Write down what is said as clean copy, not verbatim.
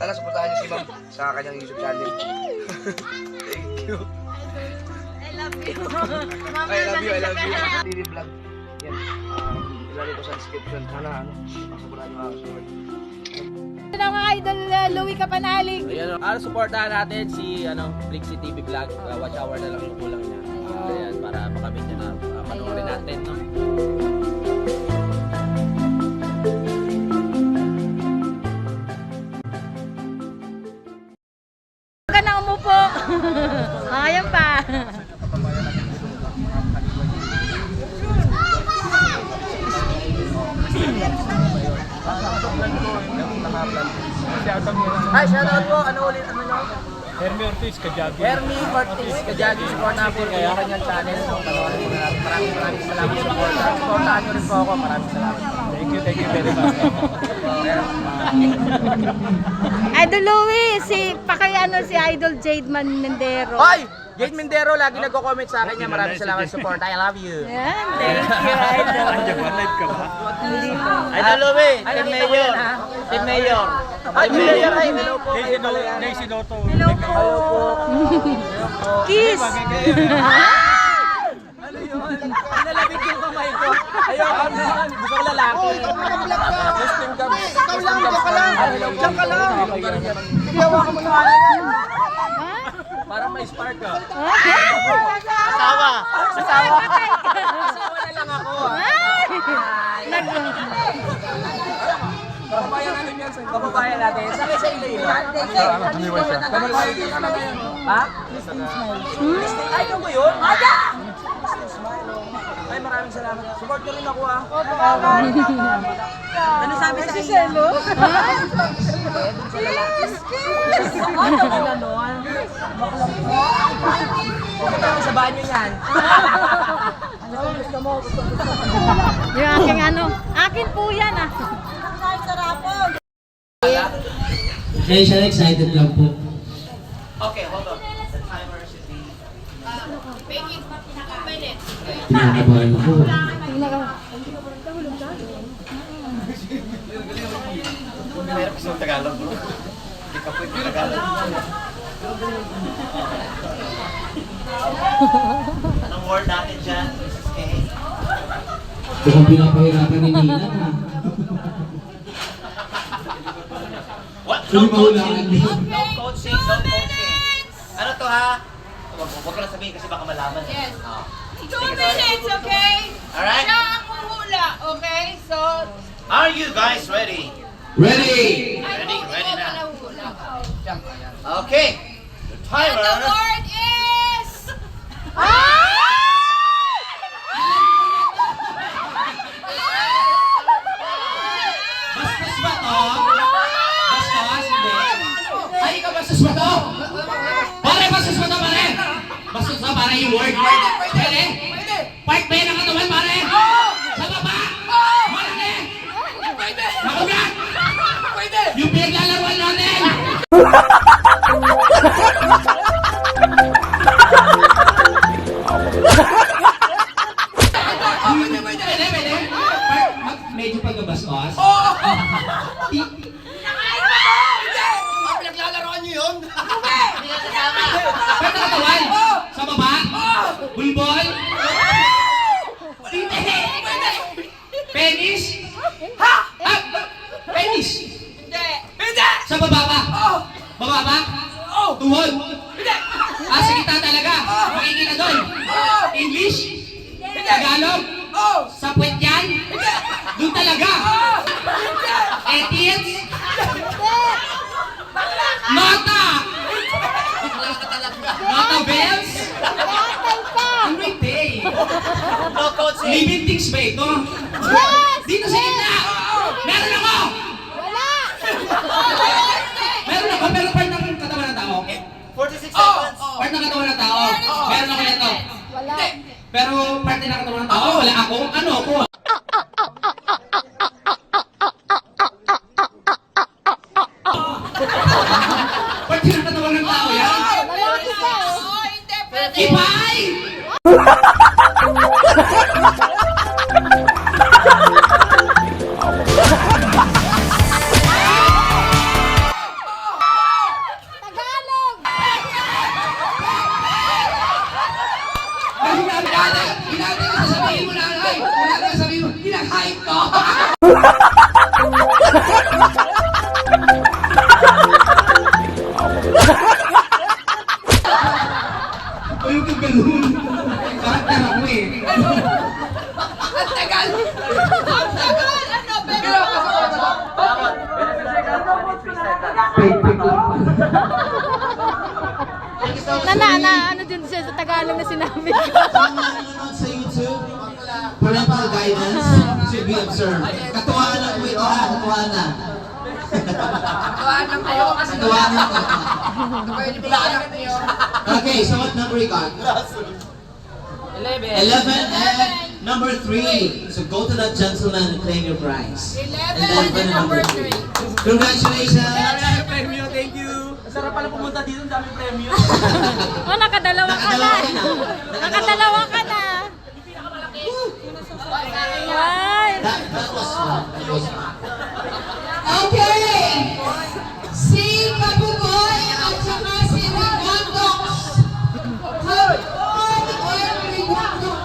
Sana supportahan niyo si Ma'am sa kanyang YouTube channel. Thank you. I love you. I love you. TV vlog. Yan. Ilalagay ko sa description. Sana supportahan niyo mga support. Ito na mga idol, Louie Kapanalig. Ayan, supportahan natin si Flixie TV Vlog. Watch hour na lang yung kulang niya. Ayan, para makamit niya na panoorin natin, no? Huwag ka na umupo. Ayan pa. Hi, shoutout po. Ano ulit? Ano nyo? Hermie Ortiz, Kajagi. Hermie Ortiz, Kajagi. Support na po yung kanyang channel. Panoorin po na natin. Maraming salamat sa support. Supportahan nyo rin po ako. Maraming salamat. Thank you very much. Idol Louie, si Idol Jade Mendero. Hoy! Jade Mendero, lagi nagko-comment sa akin niya. Maraming salamat sa support. I love you. Yan, thank you, Idol. Andiyan ba? Live ka ba? Idol Louie, Team Mayor. Team Mayor. Ay, Mayor. Ay, hello po. Daisy Noto. Hello po. Kiss. Ano yun? Nalabig yung kamay ko. Ayoko naman. Gusto ko lalaki. Justin Gabs. Ikaw lang, diyan ka lang. Diyan ka lang. Hiyawa ka mo na. Parang may spark ka. Asawa. Asawa. Asawa na lang ako. Kababayan natin yan. Kababayan natin. Sakay sa ilo yun. Kababayan ka na ngayon. Ha? Ay, ikaw mo yun? Ay, maraming salamat. Support nyo rin ako, ha? Ano sabi sa inyo? Pupunta ako sa banyo yan. Yung aking akin po yan ah. Kaya siya excited lang po. Okay, hold on. The timer should be... Pinakabahan ako. Meron kasi ng Tagalog, bro. Hindi ka pwede Tagalog. Anong word natin dyan, Mrs. K? Mukhang pinapahirapan ni Nina ha. What? Hindi mahulaan niyo. No coaching, no coaching. Ano to, ha? Huwag ko na sabihin kasi baka malaman. Yes. Oh. 2 minutes, okay? Alright? Siya ang huhula, okay? So, Are you guys ready? Ready! Ready na. na huhula. Okay. The And the timer. word is... Bastos ba to? Bastos? Hindi. Ay, ikaw bastos ba to? Pare, bastos ba to, pare? Bastos ba, pare, yung word? Pwede? Part ba yan ang katawan, pare? Sa baba? Malaki? Makugat? Yung pinaglalaruan natin! Pwede? Medyo pagbabastos? Oo! Pinaglalaroan niyo yun? Pwede katawan? Sa baba? Bulbol? Penis? Ha? Penis? Hindi. Sa baba ba? Baba ba? Tuhod? Sa gitna talaga? Makikita doon? English? Tagalog? Sa puwet yan? Doon talaga? Etiens? Nota? Nota bells? Ano hindi? No coaching. Living things ba ito? Dito sa gitna! Meron ako! Meron ako, pero part ng katawan ng tao. 46 seconds. Part ng katawan ng tao. Meron ako nito. Pero part ng katawan ng tao, wala ako. Ano ako? Part ng katawan ng tao yan? Oo, hindi. Pwede. Ipay! Hinati ka sasabihin mo na, ay! Hinati ka sabihin mo, hinag-hype ko! Ay, yung kagalun. Karakter ako eh. Ang tagal! Ang tagal! Ano? Pero... Ano din siya sa Tagalog na sinabi ko. Nanonood sa YouTube, parental guidance should be observed. Katuwaan lang po ito ha, katuwaan na. Tawanan kayo kasi Katuwaan na ito. pwede ba anak niyo? Okay, so what number you got? 11 and number 3. So go to that gentleman and claim your prize. 11 and number 3. Congratulations! Premyo, thank you. Sarap pala pumunta dito, ang daming premyo. Oh, nakadalawa ka na. Nakadalawa ka na. Ay. That was fun. That was fun. Okay! Si Kabugoy at saka si Rigondox. Kabugoy and Rigondox.